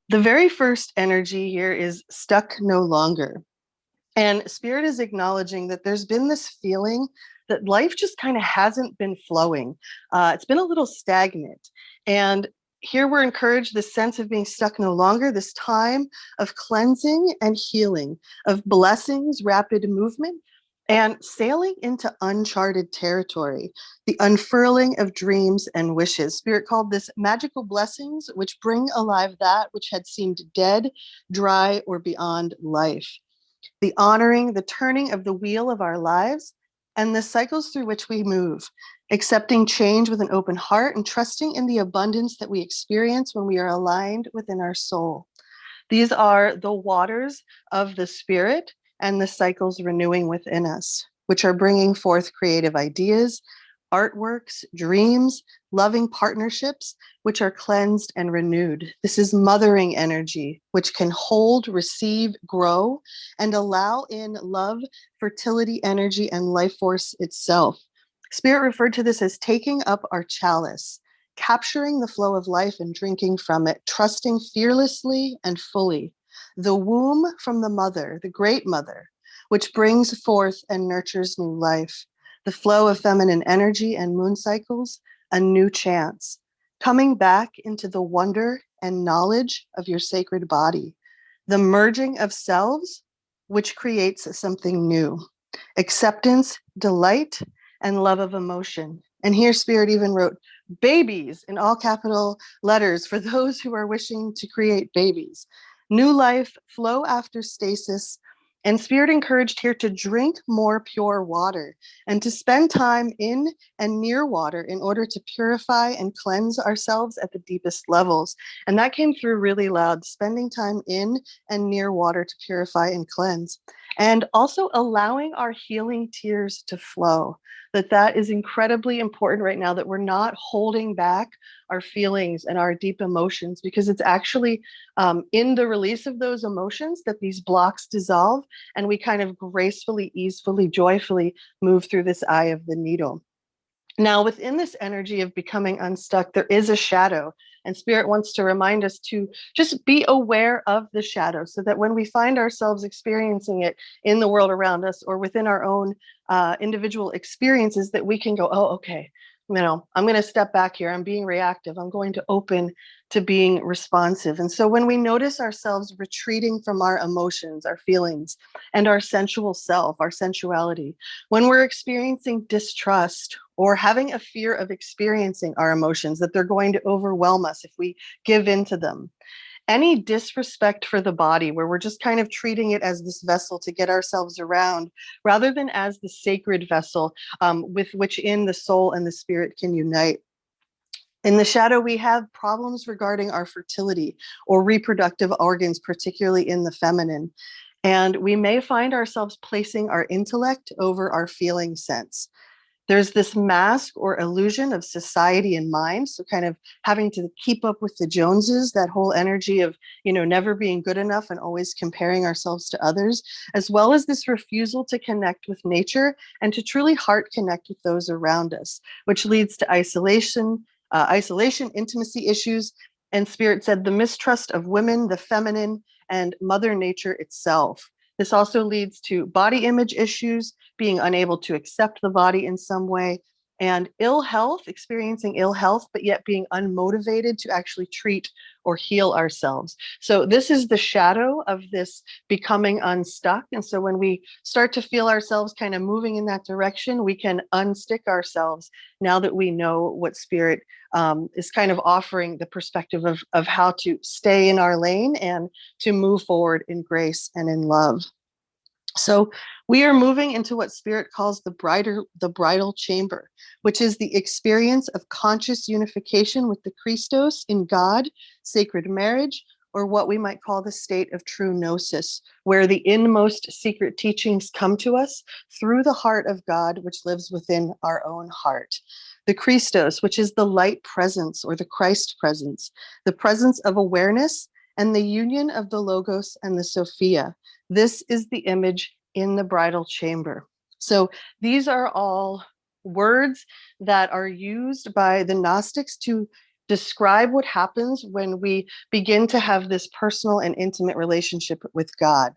The very first energy here is stuck no longer. And Spirit is acknowledging that there's been this feeling that life just kind of hasn't been flowing. It's been a little stagnant. And here we're encouraged this sense of being stuck no longer, this time of cleansing and healing, of blessings, rapid movement, and sailing into uncharted territory, the unfurling of dreams and wishes. Spirit called this magical blessings, which bring alive that which had seemed dead, dry, or beyond life. The honoring, the turning of the wheel of our lives, and the cycles through which we move, accepting change with an open heart and trusting in the abundance that we experience when we are aligned within our soul. These are the waters of the Spirit and the cycles renewing within us, which are bringing forth creative ideas, artworks, dreams, loving partnerships, which are cleansed and renewed. This is mothering energy, which can hold, receive, grow, and allow in love, fertility energy, and life force itself. Spirit referred to this as taking up our chalice, capturing the flow of life and drinking from it, trusting fearlessly and fully. The womb from the mother, the great mother, which brings forth and nurtures new life. The flow of feminine energy and moon cycles, a new chance. Coming back into the wonder and knowledge of your sacred body. The merging of selves, which creates something new. Acceptance, delight, and love of emotion. And here Spirit even wrote babies in all capital letters for those who are wishing to create babies. New life, flow after stasis, and Spirit encouraged here to drink more pure water and to spend time in and near water in order to purify and cleanse ourselves at the deepest levels. And that came through really loud, spending time in and near water to purify and cleanse. And also allowing our healing tears to flow. That is incredibly important right now, that we're not holding back our feelings and our deep emotions, because it's actually in the release of those emotions that these blocks dissolve and we kind of gracefully, easefully, joyfully move through this eye of the needle. Now, within this energy of becoming unstuck, there is a shadow, and Spirit wants to remind us to just be aware of the shadow so that when we find ourselves experiencing it in the world around us or within our own individual experiences, that we can go, oh, okay, I'm going to step back here. I'm being reactive. I'm going to open to being responsive. And so when we notice ourselves retreating from our emotions, our feelings, and our sensual self, our sensuality, when we're experiencing distrust or having a fear of experiencing our emotions, that they're going to overwhelm us if we give in to them, any disrespect for the body, where we're just kind of treating it as this vessel to get ourselves around, rather than as the sacred vessel with which in the soul and the spirit can unite. In the shadow, we have problems regarding our fertility or reproductive organs, particularly in the feminine. And we may find ourselves placing our intellect over our feeling sense. There's this mask or illusion of society in mind. So kind of having to keep up with the Joneses, that whole energy of, never being good enough and always comparing ourselves to others, as well as this refusal to connect with nature and to truly heart connect with those around us, which leads to isolation, intimacy issues. And Spirit said the mistrust of women, the feminine, and Mother Nature itself. This also leads to body image issues, being unable to accept the body in some way, and ill health, experiencing ill health, but yet being unmotivated to actually treat or heal ourselves. So this is the shadow of this becoming unstuck. And so when we start to feel ourselves kind of moving in that direction, we can unstick ourselves now that we know what Spirit is kind of offering the perspective of how to stay in our lane and to move forward in grace and in love. So we are moving into what Spirit calls the bridal chamber, which is the experience of conscious unification with the Christos in God, sacred marriage, or what we might call the state of true gnosis, where the inmost secret teachings come to us through the heart of God, which lives within our own heart. The Christos, which is the light presence or the Christ presence, the presence of awareness and the union of the Logos and the Sophia. This is the image in the bridal chamber. So these are all words that are used by the Gnostics to describe what happens when we begin to have this personal and intimate relationship with God.